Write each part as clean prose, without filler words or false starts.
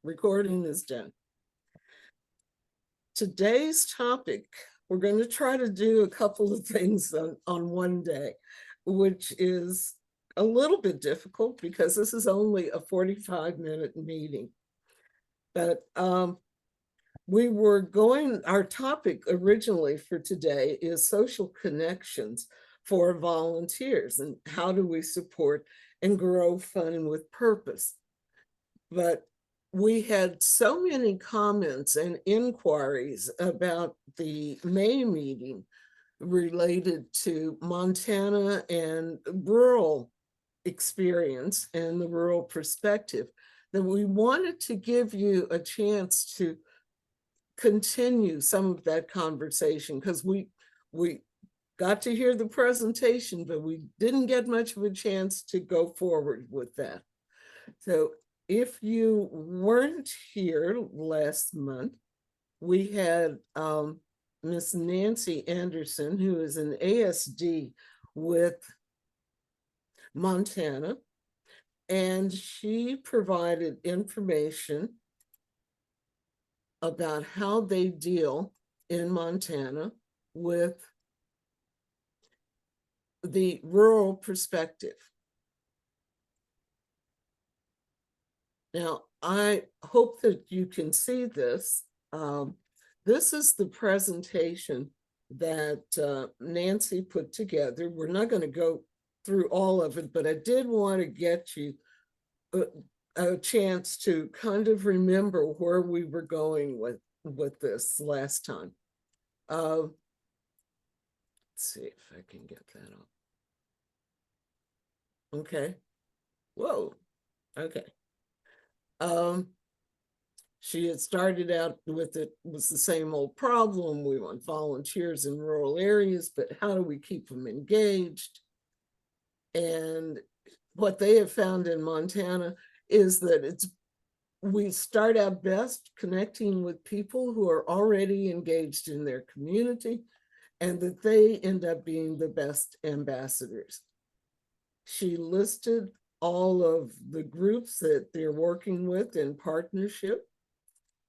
Recording is done. Today's topic, we're going to try to do a couple of things on one day, which is a little bit difficult because this is only a 45-minute meeting. But our topic originally for today is social connections for volunteers and how do we support and grow fun with purpose. But we had so many comments and inquiries about the May meeting related to Montana and rural experience and the rural perspective that we wanted to give you a chance to continue some of that conversation, because we got to hear the presentation, but we didn't get much of a chance to go forward with that. So if you weren't here last month, we had Miss Nancy Anderson, who is an ASD with Montana, and she provided information about how they deal in Montana with the rural perspective. Now, I hope that you can see this. This is the presentation that Nancy put together. We're not going to go through all of it, but I did want to get you a chance to kind of remember where we were going with this last time. Let's see if I can get that up. Okay. Whoa. Okay. She had started out with it was the same old problem. We want volunteers in rural areas, but how do we keep them engaged? And what they have found in Montana is that we start out best connecting with people who are already engaged in their community, and that they end up being the best ambassadors. She listed all of the groups that they're working with in partnership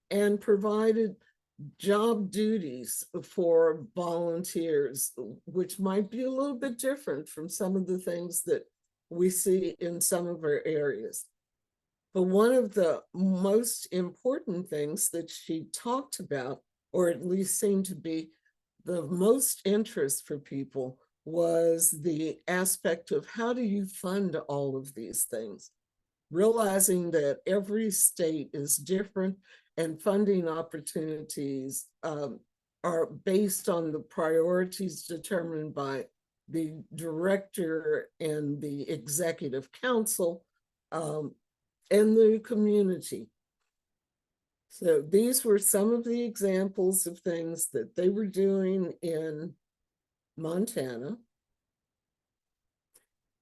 and provided job duties for volunteers, which might be a little bit different from some of the things that we see in some of our areas. But one of the most important things that she talked about, or at least seemed to be the most interest for people, was the aspect of how do you fund all of these things, realizing that every state is different and funding opportunities are based on the priorities determined by the director and the executive council and the community. So these were some of the examples of things that they were doing in Montana.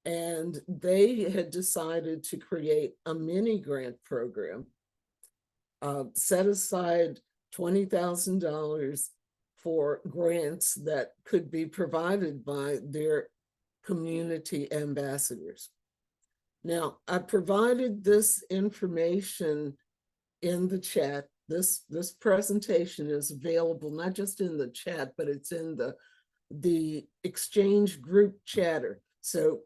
And they had decided to create a mini grant program, set aside $20,000 for grants that could be provided by their community ambassadors. Now, I provided this information in the chat. This presentation is available not just in the chat, but it's in the exchange group chatter. So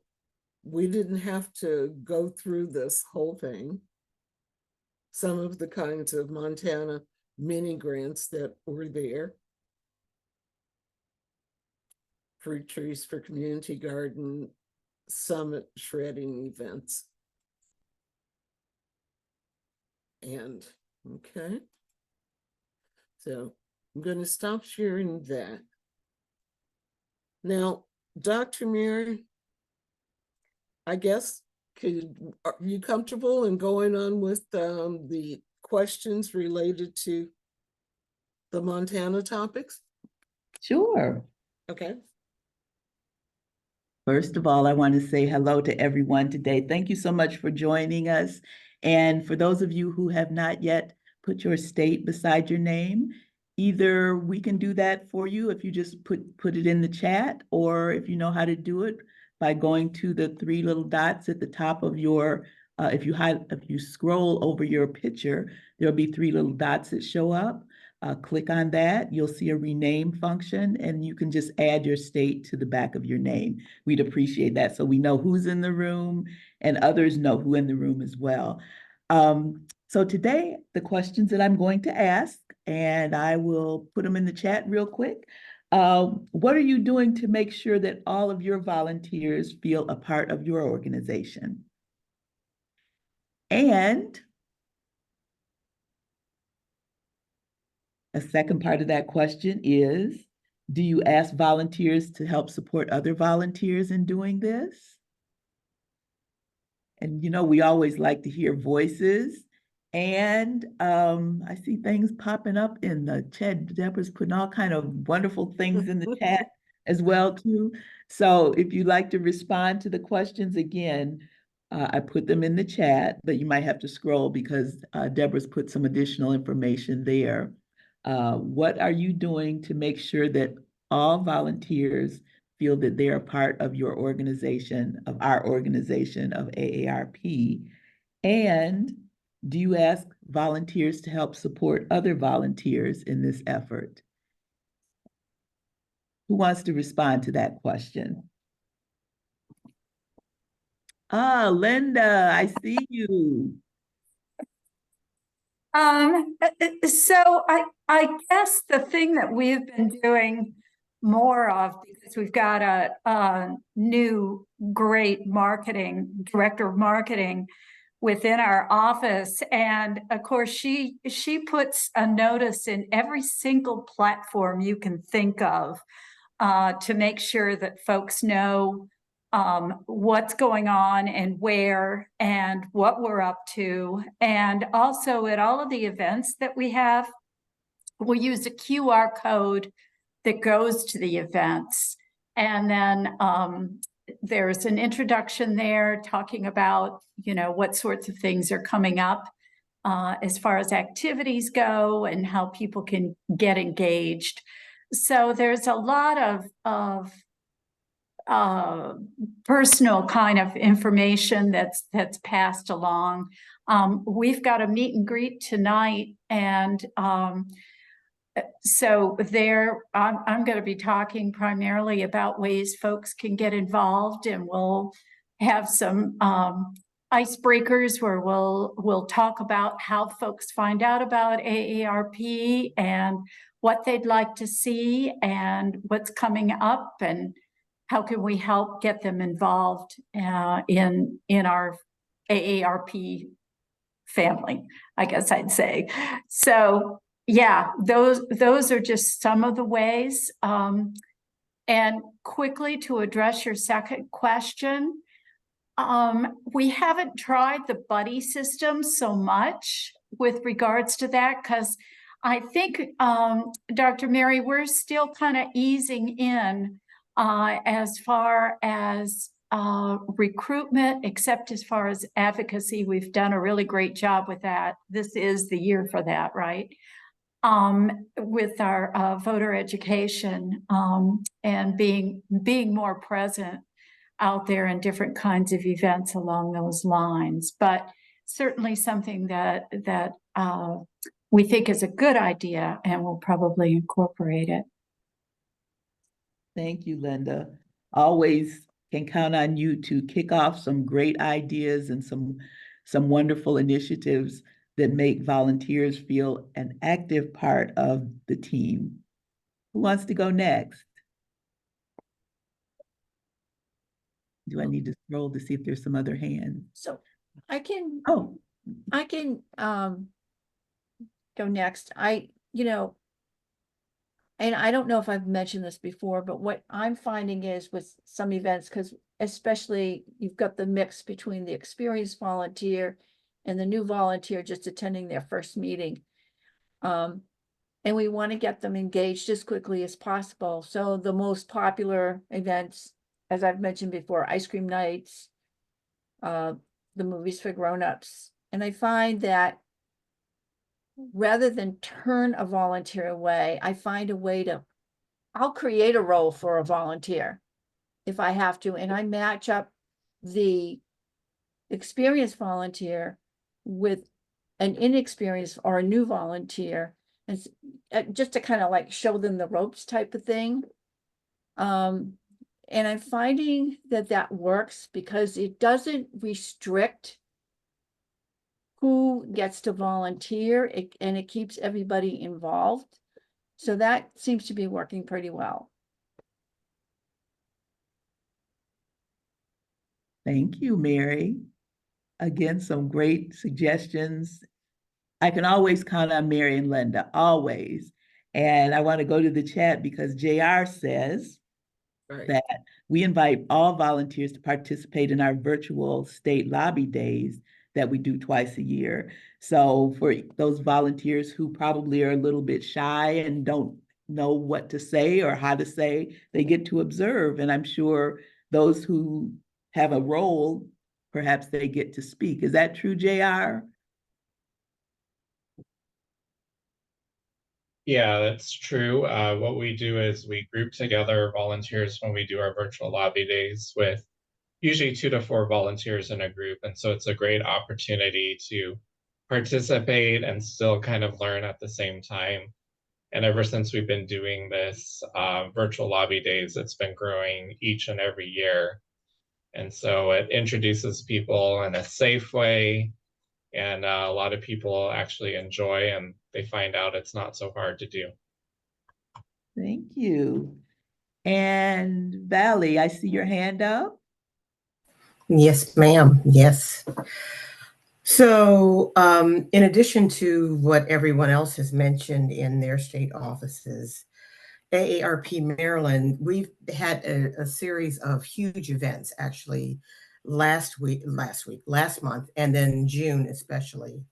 we didn't have to go through this whole thing. Some of the kinds of Montana mini grants that were there. Fruit trees for community garden, summit shredding events. And okay. So I'm going to stop sharing that. Now, Dr. Mary, I guess, are you comfortable in going on with the questions related to the Montana topics? Sure. Okay. First of all, I want to say hello to everyone today. Thank you so much for joining us. And for those of you who have not yet put your state beside your name, either we can do that for you if you just put it in the chat, or if you know how to do it by going to the three little dots at the top of your If you scroll over your picture, there'll be 3 little dots that show up. Click on that, you'll see a rename function, and you can just add your state to the back of your name. We'd appreciate that, so we know who's in the room and others know who in the room as well. So today, the questions that I'm going to ask, and I will put them in the chat real quick. What are you doing to make sure that all of your volunteers feel a part of your organization? And a second part of that question is, do you ask volunteers to help support other volunteers in doing this? And we always like to hear voices. And I see things popping up in the chat. Deborah's putting all kind of wonderful things in the chat as well too. So if you'd like to respond to the questions again, I put them in the chat, but you might have to scroll because Deborah's put some additional information there. What are you doing to make sure that all volunteers feel that they're a part of your organization, of our organization of AARP? And do you ask volunteers to help support other volunteers in this effort? Who wants to respond to that question? Linda, I see you. So I guess the thing that we've been doing more of, because we've got a new great director of marketing within our office, and of course she puts a notice in every single platform you can think of to make sure that folks know what's going on and where and what we're up to. And also at all of the events that we have, we'll use a QR code that goes to the events. And then there's an introduction there talking about, what sorts of things are coming up as far as activities go and how people can get engaged. So there's a lot of personal kind of information that's passed along. We've got a meet and greet tonight, and so there I'm going to be talking primarily about ways folks can get involved, and we'll have some icebreakers where we'll talk about how folks find out about AARP and what they'd like to see and what's coming up, and how can we help get them involved in our AARP family, I guess I'd say. So yeah, those are just some of the ways. And quickly to address your second question, we haven't tried the buddy system so much with regards to that, because I think, Dr. Mary, we're still kind of easing in as far as recruitment, except as far as advocacy. We've done a really great job with that. This is the year for that, right? With our voter education and being more present out there in different kinds of events along those lines. But certainly something that we think is a good idea, and we'll probably incorporate it. Thank you, Linda. Always can count on you to kick off some great ideas and some wonderful initiatives that make volunteers feel an active part of the team. Who wants to go next? Do I need to scroll to see if there's some other hands? So I can Oh, go next. And I don't know if I've mentioned this before, but what I'm finding is with some events, because especially you've got the mix between the experienced volunteer and the new volunteer just attending their first meeting. And we want to get them engaged as quickly as possible. So the most popular events, as I've mentioned before, ice cream nights, the movies for grown-ups. And I find that rather than turn a volunteer away, I find a way I'll create a role for a volunteer if I have to, and I match up the experienced volunteer with an inexperienced or a new volunteer, and just to kind of like show them the ropes type of thing. And I'm finding that that works because it doesn't restrict who gets to volunteer, and it keeps everybody involved. So that seems to be working pretty well. Thank you, Mary. Again, some great suggestions. I can always count on Mary and Linda, always. And I want to go to the chat because JR says Right. that we invite all volunteers to participate in our virtual state lobby days that we do twice a year. So for those volunteers who probably are a little bit shy and don't know what to say or how to say, they get to observe. And I'm sure those who have a role, perhaps they get to speak. Is that true, JR? Yeah, that's true. What we do is we group together volunteers when we do our virtual lobby days with usually 2 to 4 volunteers in a group. And so it's a great opportunity to participate and still kind of learn at the same time. And ever since we've been doing this virtual lobby days, it's been growing each and every year. And so it introduces people in a safe way. And a lot of people actually enjoy, and they find out it's not so hard to do. Thank you. And Valley, I see your hand up. Yes, ma'am. Yes. So, in addition to what everyone else has mentioned in their state offices, AARP Maryland, we've had a series of huge events actually last month, and then June especially.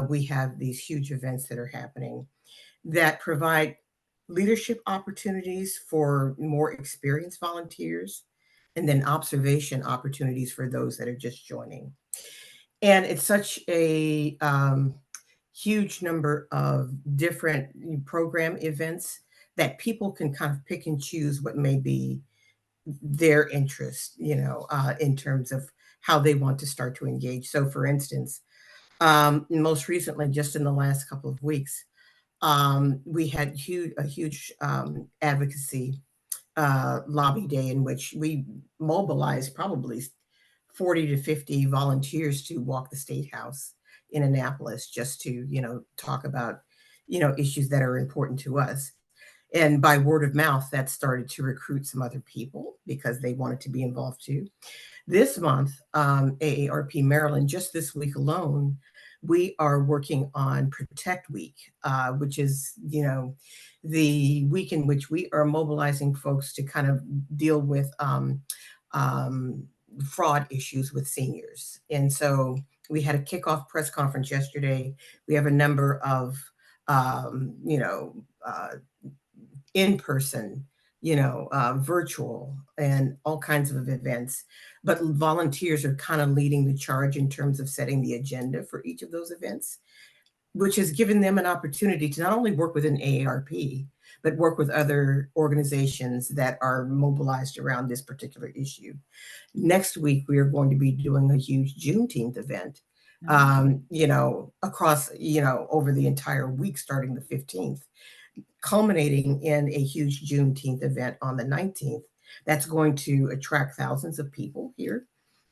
We have these huge events that are happening that provide leadership opportunities for more experienced volunteers, and then observation opportunities for those that are just joining. And it's such a huge number of different program events that people can kind of pick and choose what may be their interest, in terms of how they want to start to engage. So, for instance, most recently, just in the last couple of weeks, we had a huge advocacy lobby day in which we mobilized probably 40 to 50 volunteers to walk the State House in Annapolis just to, talk about, issues that are important to us. And by word of mouth, that started to recruit some other people because they wanted to be involved too. This month, AARP Maryland, just this week alone, we are working on Protect Week, which is, the week in which we are mobilizing folks to kind of deal with fraud issues with seniors. And so we had a kickoff press conference yesterday. We have a number of, in-person, virtual, and all kinds of events. But volunteers are kind of leading the charge in terms of setting the agenda for each of those events, which has given them an opportunity to not only work within AARP, but work with other organizations that are mobilized around this particular issue. Next week, we are going to be doing a huge Juneteenth event, across, over the entire week, starting the 15th, culminating in a huge Juneteenth event on the 19th. That's going to attract thousands of people here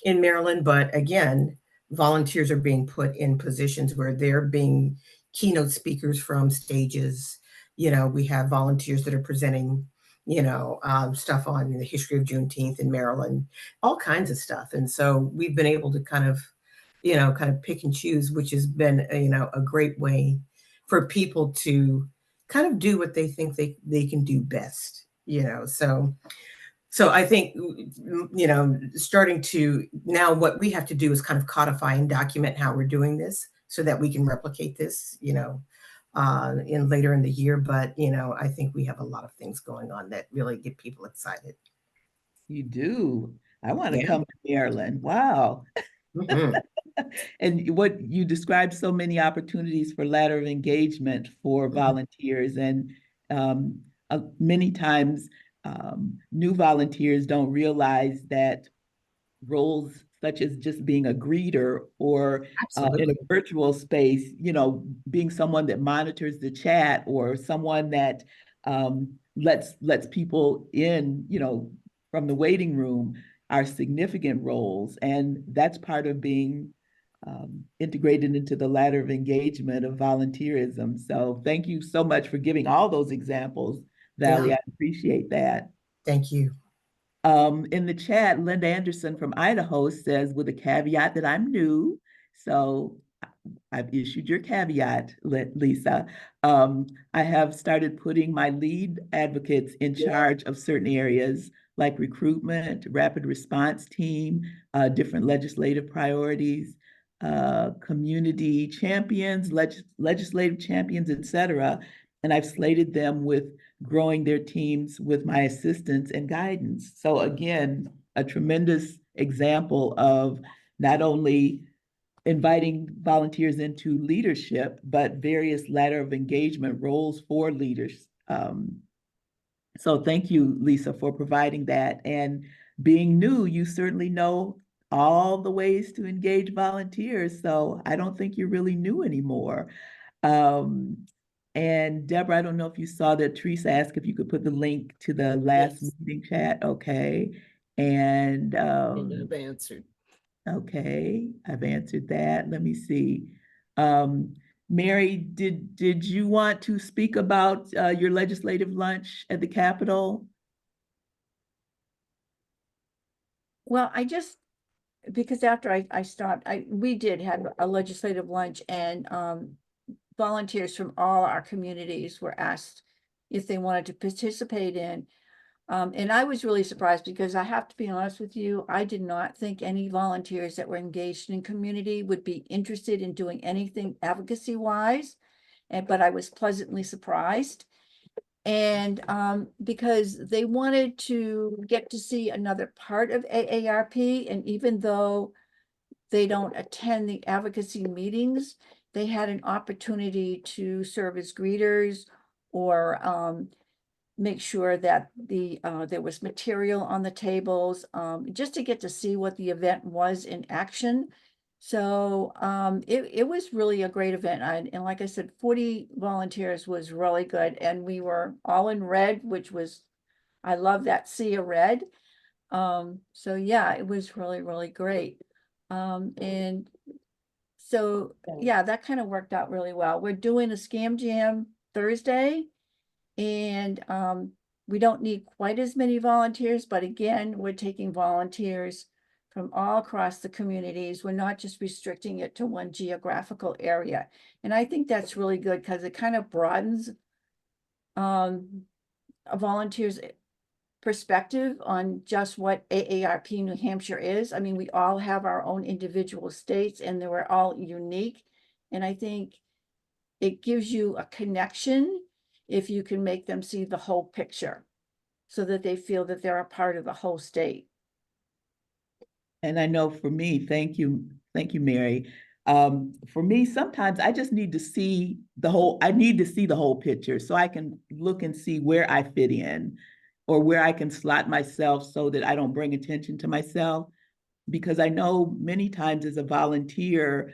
in Maryland. But again, volunteers are being put in positions where they're being keynote speakers from stages. We have volunteers that are presenting, stuff on the history of Juneteenth in Maryland, all kinds of stuff. And so we've been able to kind of pick and choose, which has been, a great way for people to kind of do what they think they can do best, so I think, starting to now, what we have to do is kind of codify and document how we're doing this so that we can replicate this, in later in the year. But, I think we have a lot of things going on that really get people excited. You do. I want to Yeah. come to Maryland. Wow. Mhm. And what you described, so many opportunities for ladder of engagement for Mhm. volunteers, and many times new volunteers don't realize that roles such as just being a greeter or in a Absolutely. virtual space, being someone that monitors the chat or someone that lets people in, from the waiting room are significant roles. And that's part of being integrated into the ladder of engagement of volunteerism. So thank you so much for giving all those examples, Valley. Yeah. I appreciate that. Thank you. In the chat, Linda Anderson from Idaho says, with a caveat that I'm new, so I've issued your caveat, Lisa. I have started putting my lead advocates in charge of certain areas like recruitment, rapid response team, different legislative priorities, community champions, legislative champions, etc. And I've slated them with growing their teams with my assistance and guidance. So again, a tremendous example of not only inviting volunteers into leadership, but various ladder of engagement roles for leaders. So thank you, Lisa, for providing that. And being new, you certainly know all the ways to engage volunteers. So I don't think you're really new anymore. And Deborah, I don't know if you saw that Teresa asked if you could put the link to the last Yes. meeting chat. Okay. And I've answered. okay, I've answered that. Let me see. Mary, did you want to speak about your legislative lunch at the Capitol? Well, because after I stopped, we did have a legislative lunch, and volunteers from all our communities were asked if they wanted to participate in. And I was really surprised because I have to be honest with you, I did not think any volunteers that were engaged in community would be interested in doing anything advocacy wise. But I was pleasantly surprised. And because they wanted to get to see another part of AARP, and even though they don't attend the advocacy meetings, they had an opportunity to serve as greeters or make sure that there was material on the tables, just to get to see what the event was in action. So it was really a great event. And like I said, 40 volunteers was really good. And we were all in red, I love that sea of red. So yeah, it was really, really great. And so, yeah, that kind of worked out really well. We're doing a Scam Jam Thursday. And we don't need quite as many volunteers, but again, we're taking volunteers from all across the communities. We're not just restricting it to one geographical area. And I think that's really good because it kind of broadens a volunteer's perspective on just what AARP New Hampshire is. I mean, we all have our own individual states and they were all unique. And I think it gives you a connection if you can make them see the whole picture so that they feel that they're a part of the whole state. And I know for me, thank you, Mary. For me, sometimes I just need to see I need to see the whole picture so I can look and see where I fit in or where I can slot myself so that I don't bring attention to myself. Because I know many times as a volunteer,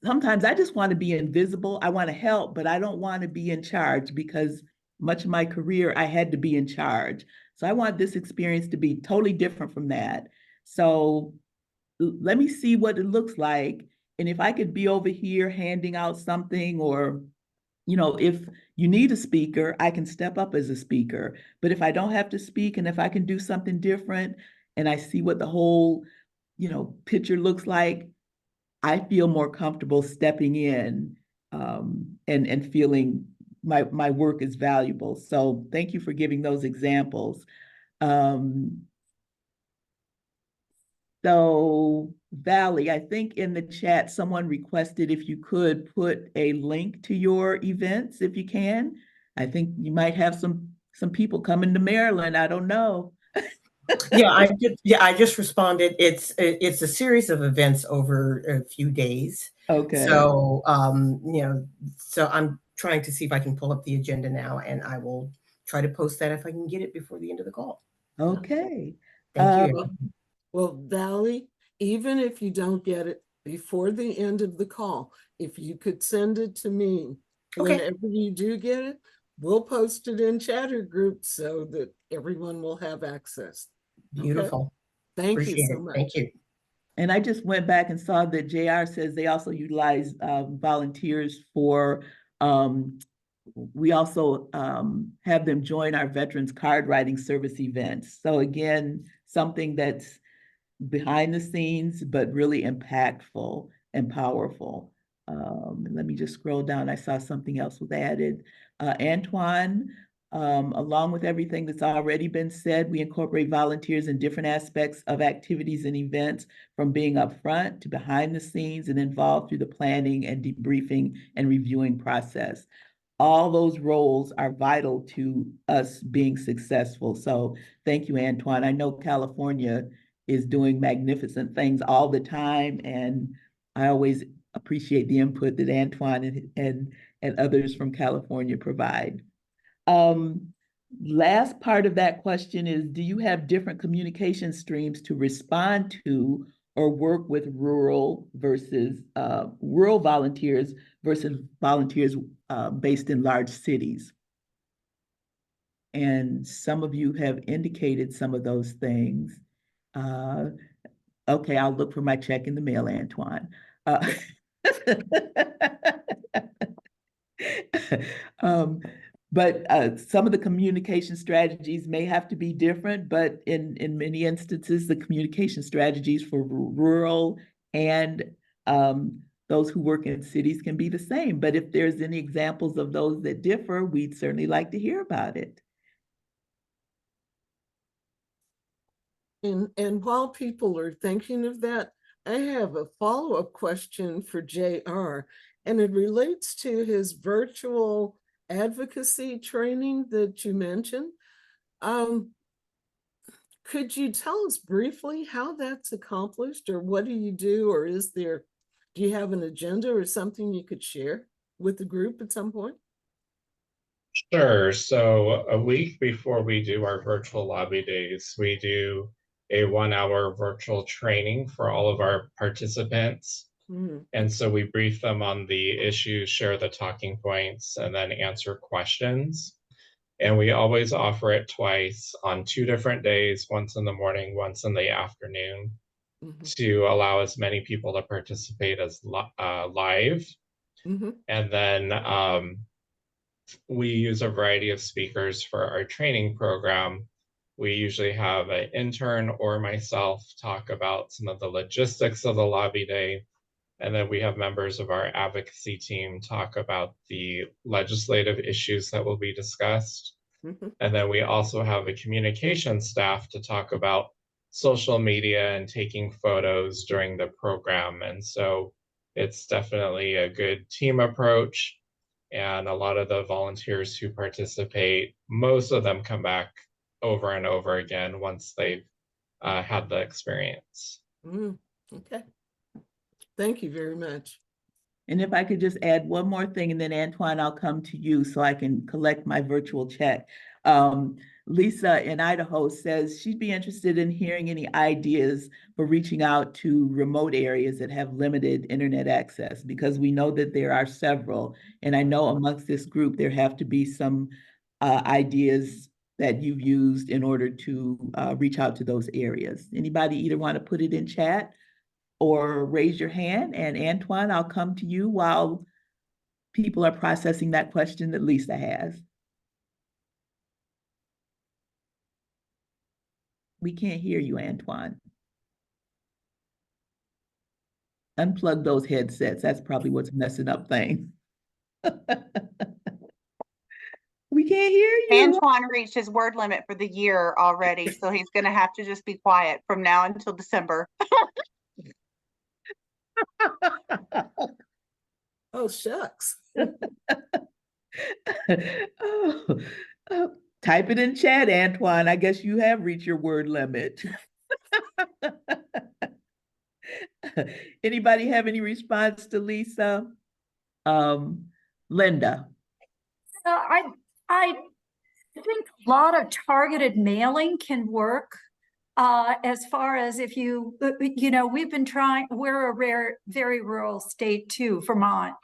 sometimes I just want to be invisible. I want to help, but I don't want to be in charge because much of my career, I had to be in charge. So I want this experience to be totally different from that. So let me see what it looks like. And if I could be over here handing out something or, if you need a speaker, I can step up as a speaker. But if I don't have to speak and if I can do something different and I see what the whole, picture looks like, I feel more comfortable stepping in and feeling my work is valuable. So thank you for giving those examples. So Valley, I think in the chat, someone requested if you could put a link to your events, if you can. I think you might have some people coming to Maryland. I don't know. I just responded. It's a series of events over a few days. Okay. So so I'm trying to see if I can pull up the agenda now, and I will try to post that if I can get it before the end of the call. Okay. Thank you. Well, Valley, even if you don't get it before the end of the call, if you could send it to me Okay. whenever you do get it, we'll post it in chatter groups so that everyone will have access. Okay? Beautiful. Thank you Appreciate so it. much. Thank you. And I just went back and saw that JR says they also utilize volunteers for, we also have them join our veterans card writing service events. So again, something that's behind the scenes, but really impactful and powerful. Let me just scroll down. I saw something else was added. Antoine, along with everything that's already been said, we incorporate volunteers in different aspects of activities and events, from being upfront to behind the scenes and involved through the planning and debriefing and reviewing process. All those roles are vital to us being successful. So thank you, Antoine. I know California is doing magnificent things all the time, and I always appreciate the input that Antoine and others from California provide. Last part of that question is, do you have different communication streams to respond to or work with rural volunteers versus volunteers based in large cities? And some of you have indicated some of those things. Okay, I'll look for my check in the mail, Antoine. Um, but some of the communication strategies may have to be different, but in many instances, the communication strategies for rural and those who work in cities can be the same. But if there's any examples of those that differ, we'd certainly like to hear about it. And while people are thinking of that, I have a follow-up question for JR, and it relates to his virtual advocacy training that you mentioned. Could you tell us briefly how that's accomplished, or what do you do, or do you have an agenda or something you could share with the group at some point? Sure. So a week before we do our virtual lobby days, we do a 1 hour virtual training for all of our participants. And so we brief them on the issues, share the talking points, and then answer questions. And we always offer it twice on 2 different days, once in the morning, once in the afternoon, to allow as many people to participate as live. And then we use a variety of speakers for our training program. We usually have an intern or myself talk about some of the logistics of the lobby day. And then we have members of our advocacy team talk about the legislative issues that will be discussed. And then we also have a communication staff to talk about social media and taking photos during the program. And so it's definitely a good team approach. And a lot of the volunteers who participate, most of them come back over and over again once they've had the experience. Okay. Thank you very much. And if I could just add one more thing, and then Antoine, I'll come to you so I can collect my virtual check. Lisa in Idaho says she'd be interested in hearing any ideas for reaching out to remote areas that have limited internet access, because we know that there are several. And I know amongst this group, there have to be some ideas that you've used in order to reach out to those areas. Anybody either want to put it in chat or raise your hand? And Antoine, I'll come to you while people are processing that question that Lisa has. We can't hear you, Antoine. Unplug those headsets. That's probably what's messing up things. We can't hear you. Antoine reached his word limit for the year already, so he's going to have to just be quiet from now until December. Oh, shucks. Type it in chat, Antoine. I guess you have reached your word limit. Anybody have any response to Lisa? Linda. I think a lot of targeted mailing can work. as far as if you, we've been trying, we're a very rural state too, Vermont.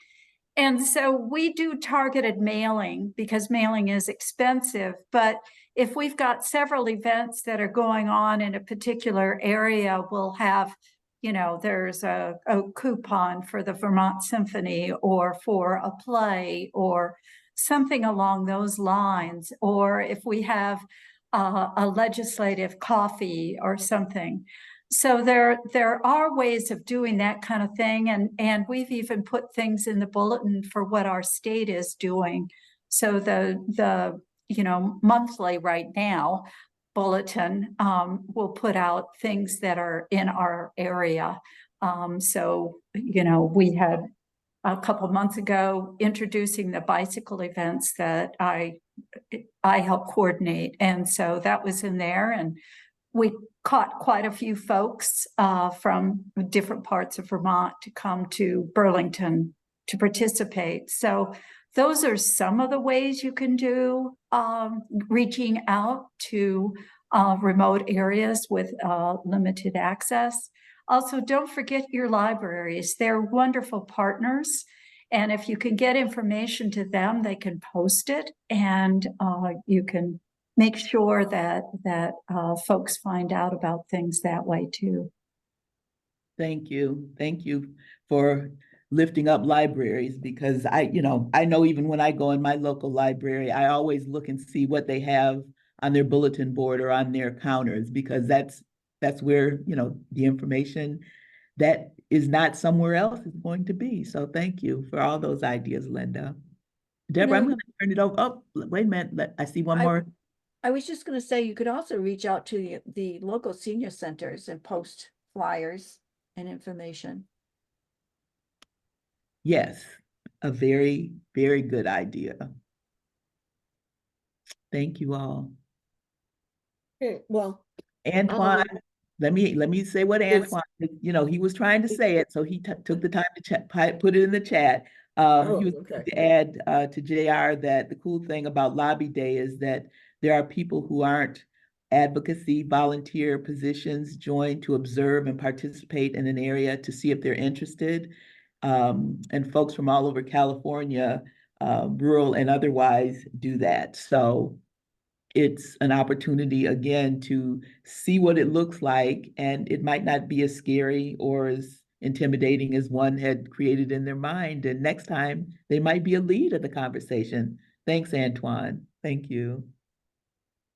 And so we do targeted mailing because mailing is expensive. But if we've got several events that are going on in a particular area, we'll have, there's a coupon for the Vermont Symphony or for a play or something along those lines. Or if we have a legislative coffee or something. So there are ways of doing that kind of thing, and we've even put things in the bulletin for what our state is doing. So the monthly right now bulletin will put out things that are in our area. So we had a couple months ago introducing the bicycle events that I help coordinate, and so that was in there, and we caught quite a few folks from different parts of Vermont to come to Burlington to participate. So those are some of the ways you can do reaching out to remote areas with limited access. Also, don't forget your libraries. They're wonderful partners. And if you can get information to them, they can post it, and you can make sure that folks find out about things that way too. Thank you. Thank you for lifting up libraries, because I know even when I go in my local library, I always look and see what they have on their bulletin board or on their counters, because that's where, the information that is not somewhere else is going to be. So thank you for all those ideas, Linda. Deborah, I'm No. going to turn it over. Oh, wait a minute. I see one more. I was just going to say, you could also reach out to the local senior centers and post flyers and information. Yes, a very, very good idea. Thank you all. Okay, well, Antoine, let me say what Yes. Antoine, he was trying to say it, so he took the time to put it in the chat. He was okay. to add to JR that the cool thing about Lobby Day is that there are people who aren't advocacy volunteer positions join to observe and participate in an area to see if they're interested. And folks from all over California, rural and otherwise, do that. So it's an opportunity again to see what it looks like, and it might not be as scary or as intimidating as one had created in their mind. And next time they might be a lead of the conversation. Thanks, Antoine. Thank you.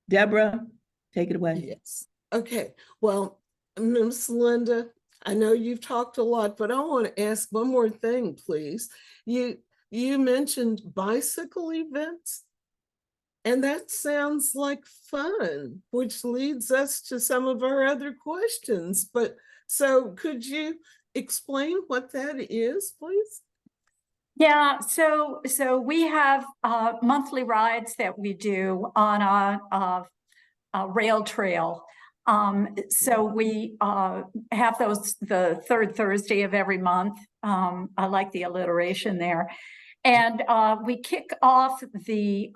Deborah, take it away. Yes. Okay. Well, Ms. Linda, I know you've talked a lot, but I want to ask one more thing, please. You mentioned bicycle events, and that sounds like fun, which leads us to some of our other questions. But so could you explain what that is, please? Yeah, so we have monthly rides that we do on a rail trail. So we have those the third Thursday of every month. I like the alliteration there. And we kick off the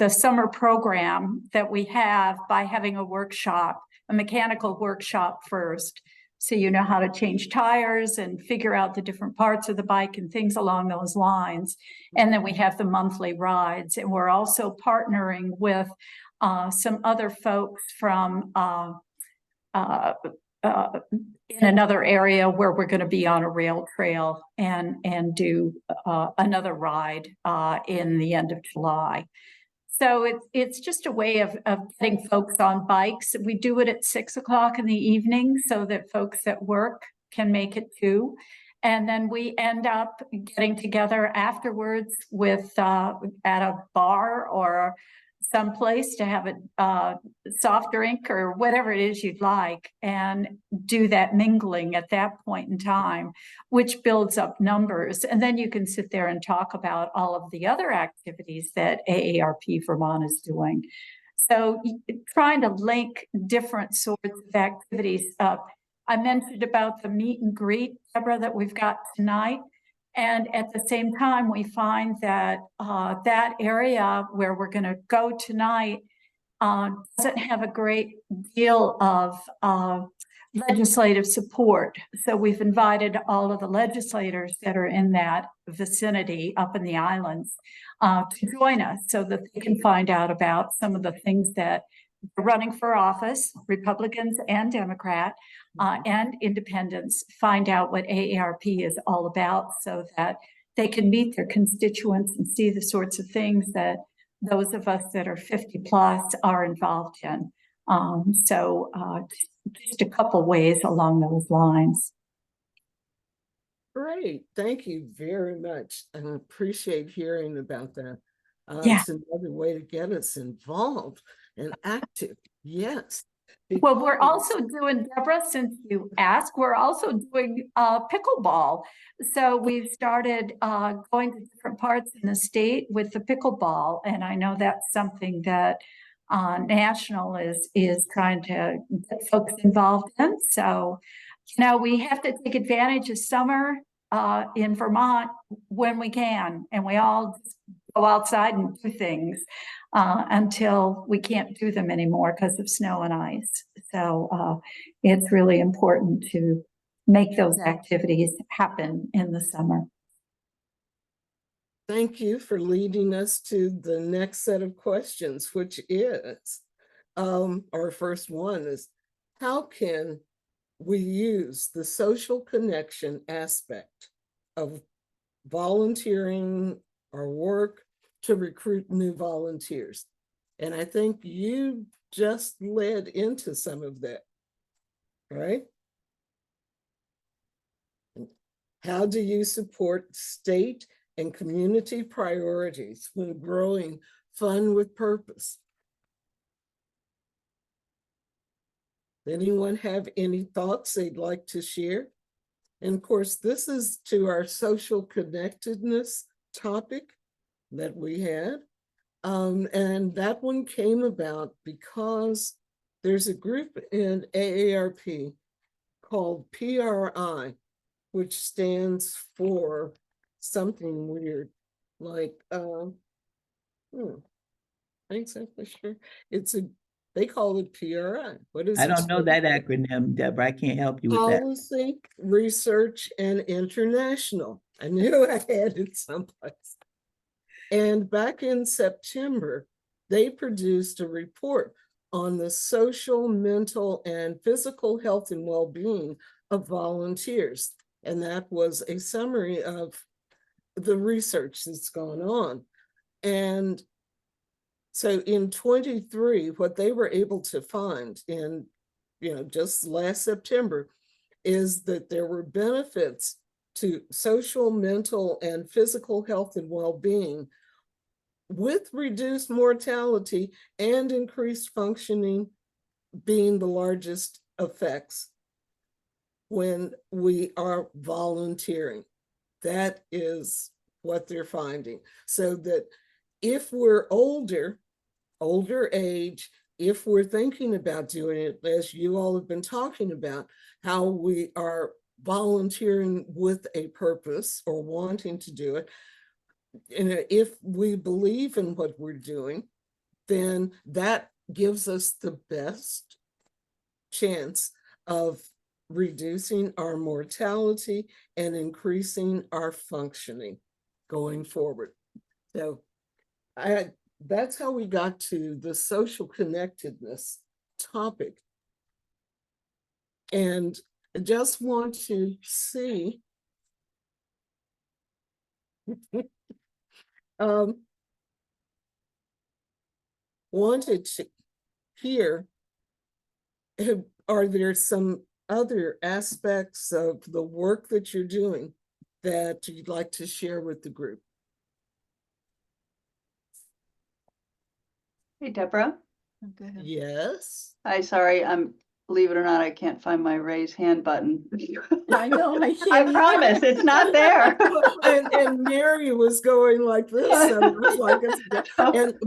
summer program that we have by having a workshop, a mechanical workshop first. So you know how to change tires and figure out the different parts of the bike and things along those lines. And then we have the monthly rides. And we're also partnering with some other folks from in another area where we're going to be on a rail trail and do another ride in the end of July. So it's just a way of getting folks on bikes. We do it at 6 o'clock in the evening so that folks at work can make it too. And then we end up getting together afterwards with at a bar or someplace to have a soft drink or whatever it is you'd like, and do that mingling at that point in time, which builds up numbers. And then you can sit there and talk about all of the other activities that AARP Vermont is doing. So trying to link different sorts of activities up. I mentioned about the meet and greet, Deborah, that we've got tonight. And at the same time, we find that that area where we're going to go tonight doesn't have a great deal of legislative support. So we've invited all of the legislators that are in that vicinity up in the islands to join us so that they can find out about some of the things that are running for office, Republicans and Democrat and independents, find out what AARP is all about so that they can meet their constituents and see the sorts of things that those of us that are 50 plus are involved in. Just a couple ways along those lines. Great, thank you very much. I appreciate hearing about that. Yeah. It's another way to get us involved and active. Yes. Well, we're because- also doing, Deborah, since you asked, we're also doing pickleball. So we've started going to different parts in the state with the pickleball. And I know that's something that National is trying to get folks involved in. So, you know, we have to take advantage of summer in Vermont when we can. And we all go outside and do things until we can't do them anymore because of snow and ice. So it's really important to make those activities happen in the summer. Thank you for leading us to the next set of questions, which is, our first one is, how can we use the social connection aspect of volunteering our work to recruit new volunteers? And I think you just led into some of that, right? How do you support state and community priorities when growing fun with purpose? Anyone have any thoughts they'd like to share? And of course, this is to our social connectedness topic that we had. And that one came about because there's a group in AARP called PRI, which stands for something weird, like, I'm not exactly sure. They call it PRI. What is it? I don't know that acronym, Deborah. I can't help you with that. Policy, Research, and International. I knew I had it someplace. And back in September, they produced a report on the social, mental, and physical health and well-being of volunteers. And that was a summary of the research that's gone on. And so in 23, what they were able to find in, just last September, is that there were benefits to social, mental, and physical health and well-being with reduced mortality and increased functioning being the largest effects when we are volunteering. That is what they're finding. So that if we're older age, if we're thinking about doing it, as you all have been talking about, how we are volunteering with a purpose or wanting to do it, and if we believe in what we're doing, then that gives us the best chance of reducing our mortality and increasing our functioning going forward. So that's how we got to the social connectedness topic. And I just want to see wanted to hear, are there some other aspects of the work that you're doing that you'd like to share with the group? Hey, Deborah. Go ahead. Yes. Hi, sorry, believe it or not, I can't find my raise hand button. I know, I I can't either. promise, it's not there. And Mary was going like this, so I was like,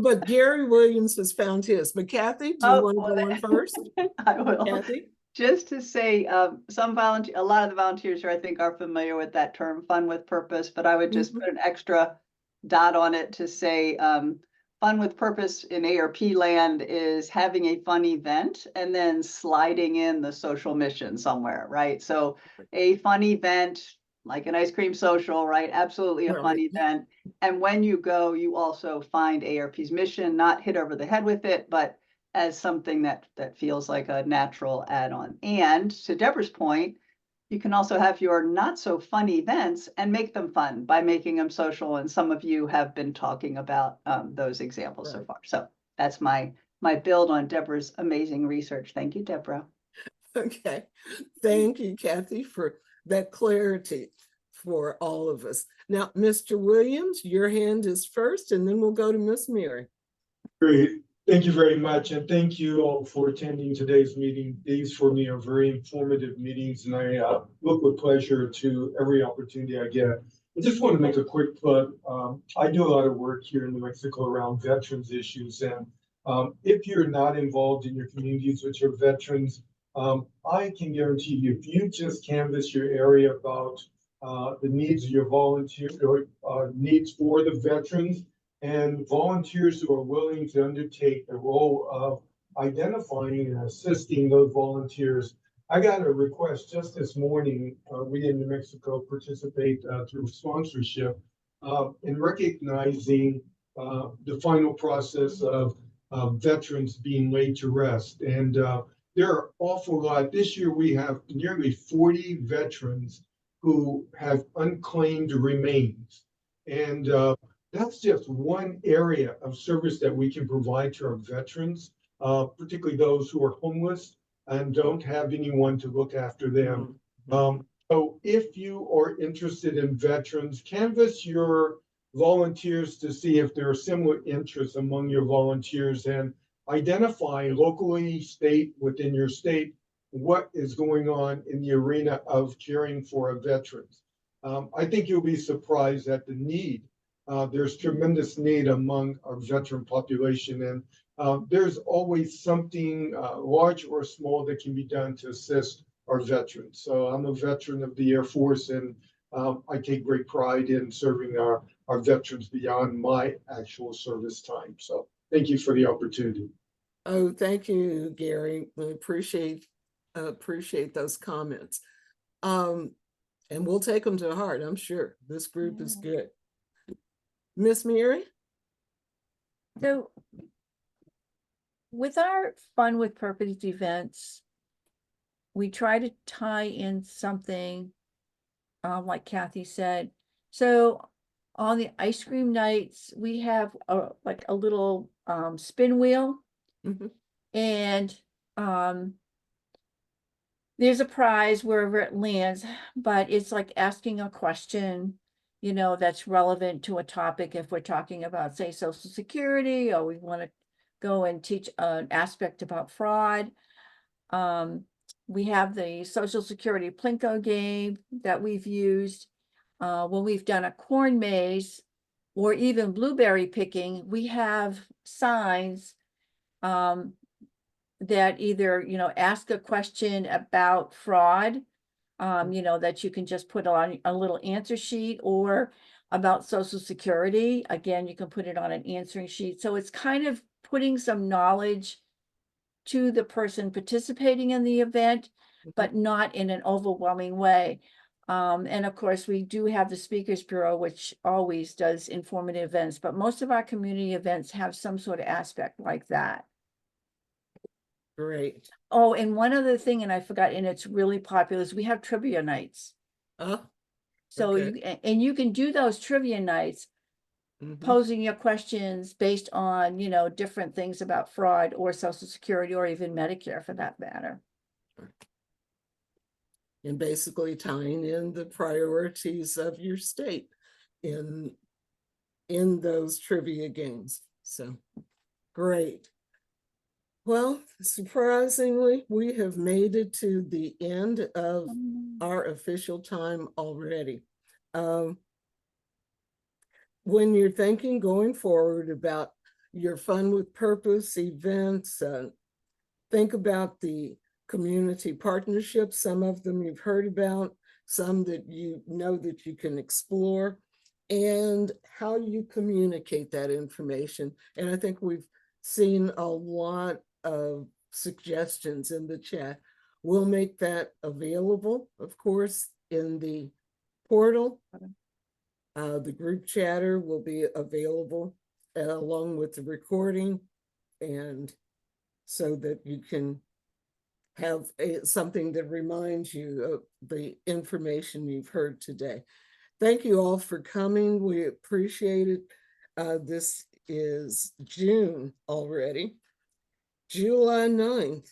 but Gary Williams has found his. But Kathy, do you want to go on first? I will. Kathy? Just to say, a lot of the volunteers here, I think, are familiar with that term, fun with purpose, but I would just put an extra dot on it to say, fun with purpose in ARP land is having a fun event and then sliding in the social mission somewhere, right? So a fun event, like an ice cream social, right? Absolutely a fun Right. event. And when you go, you also find ARP's mission, not hit over the head with it, but as something that feels like a natural add-on. And to Deborah's point, you can also have your not so fun events and make them fun by making them social. And some of you have been talking about those examples so Right. far. So that's my build on Deborah's amazing research. Thank you, Deborah. Okay. Thank you, Kathy, for that clarity for all of us. Now, Mr. Williams, your hand is first, and then we'll go to Miss Mary. Great. Thank you very much. And thank you all for attending today's meeting. These for me are very informative meetings, and I look with pleasure to every opportunity I get. I just want to make a quick plug. I do a lot of work here in New Mexico around veterans issues. And if you're not involved in your communities with your veterans, I can guarantee you, if you just canvass your area about the needs of your volunteers or needs for the veterans, and volunteers who are willing to undertake the role of identifying and assisting those volunteers. I got a request just this morning. We in New Mexico participate through sponsorship in recognizing the final process of veterans being laid to rest. And there are an awful lot. This year we have nearly 40 veterans who have unclaimed remains. And that's just one area of service that we can provide to our veterans, particularly those who are homeless and don't have anyone to look after them. So if you are interested in veterans, canvass your volunteers to see if there are similar interests among your volunteers and identify locally, within your state, what is going on in the arena of caring for our veterans. I think you'll be surprised at the need. There's tremendous need among our veteran population, and there's always something large or small that can be done to assist our veterans. So I'm a veteran of the Air Force, and I take great pride in serving our veterans beyond my actual service time. So thank you for the opportunity. Oh, thank you, Gary. We appreciate those comments. And we'll take them to heart, I'm sure. This group is good. Miss Mary? So with our Fun with Purpose events, we try to tie in something like Kathy said. So on the ice cream nights, we have like a little spin wheel. And there's a prize wherever it lands, but it's like asking a question, you know, that's relevant to a topic. If we're talking about, say, Social Security, or we want to go and teach an aspect about fraud. We have the Social Security Plinko game that we've used. When we've done a corn maze or even blueberry picking, we have signs that either, you know, ask a question about fraud, you know, that you can just put on a little answer sheet, or about Social Security. Again, you can put it on an answering sheet. So it's kind of putting some knowledge to the person participating in the event, but not in an overwhelming way. And of course, we do have the Speakers Bureau, which always does informative events, but most of our community events have some sort of aspect like that. Great. Oh, and one other thing, and I forgot, and it's really popular, is we have trivia nights. So okay. you can do those trivia nights, posing your questions based on, you know, different things about fraud or Social Security or even Medicare for that matter. And basically tying in the priorities of your state in those trivia games. So great. Well, surprisingly, we have made it to the end of our official time already. When you're thinking going forward about your Fun with Purpose events, think about the community partnerships. Some of them you've heard about, some that you know that you can explore. and how you communicate that information. And I think we've seen a lot of suggestions in the chat. We'll make that available, of course, in the portal. The group chatter will be available along with the recording, and so that you can have something that reminds you of the information you've heard today. Thank you all for coming. We appreciate it. This is June already. July 9th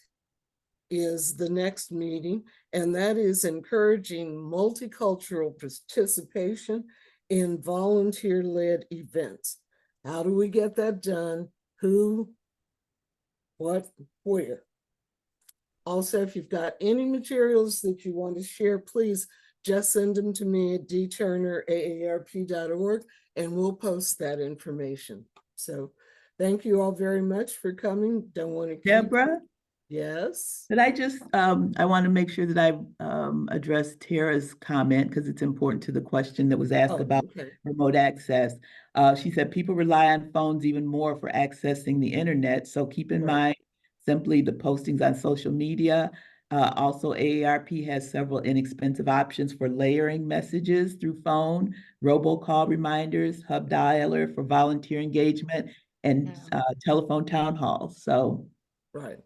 is the next meeting, and that is encouraging multicultural participation in volunteer-led events. How do we get that done? Who, what, where? Also, if you've got any materials that you want to share, please just send them to me at dturner@aarp.org, and we'll post that information. So thank you all very much for coming. Don't want to keep. Deborah? Yes. But I just, I want to make sure that I address Tara's comment because it's important to the question that was asked Oh, about okay. remote access. She said people rely on phones even more for accessing the internet. So keep in Right. mind simply the postings on social media. Also, AARP has several inexpensive options for layering messages through phone, robocall reminders, hub dialer for volunteer engagement, and telephone town halls. So Right.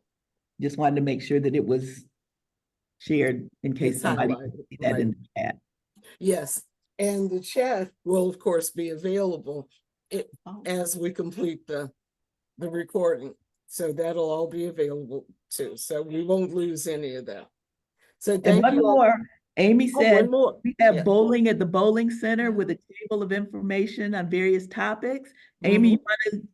just wanted to make sure that it was shared in case It's somebody highlighted, see that right. in the chat. Yes, and the chat will of course be available Oh. as we complete the recording. So that'll all be available too. So we won't lose any of that. So And thank one you all. more, Amy Oh, said, one more. we have Yeah. bowling at the bowling center with a table of information on various topics. Amy, you Mhm. want to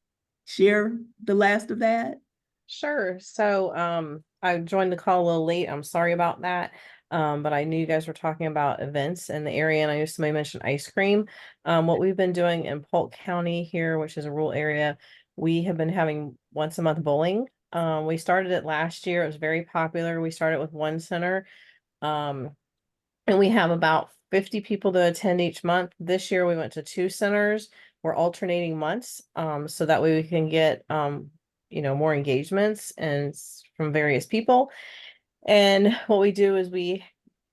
share the last of that? Sure. So I joined the call a little late. I'm sorry about that. But I knew you guys were talking about events in the area, and I knew somebody mentioned ice cream. What we've been doing in Polk County here, which is a rural area, we have been having once a month bowling. We started it last year. It was very popular. We started with one center. And we have about 50 people to attend each month. This year we went to 2 centers. We're alternating months, so that way we can get more engagements and from various people. And what we do is they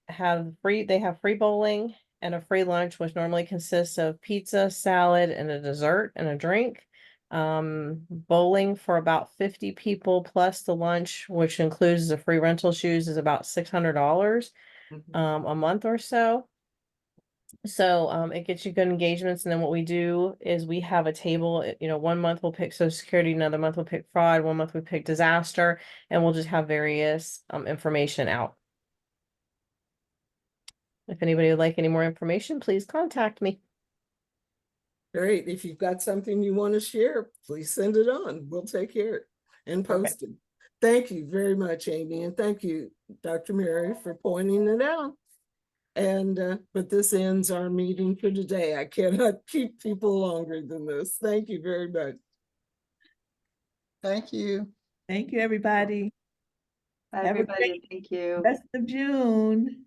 have free bowling and a free lunch, which normally consists of pizza, salad, and a dessert and a drink. Bowling for about 50 people plus the lunch, which includes the free rental shoes, is about $600 a month or so. So it gets you good engagements. And then what we do is we have a table, 1 month we'll pick Social Security, another month we'll pick fraud, 1 month we pick disaster, and we'll just have various information out. If anybody would like any more information, please contact me. Great. If you've got something you want to share, please send it on. We'll take care of it and post it. Thank you very much, Amy. And thank you, Dr. Mary, for pointing it out. And but this ends our meeting for today. I cannot keep people longer than this. Thank you very much. Thank you. Thank you, everybody. Bye, Have a everybody. great Thank you. rest of June.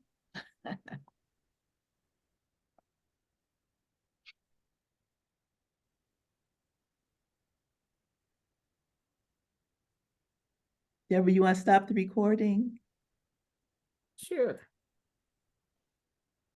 Deborah, you want to stop the recording? Sure.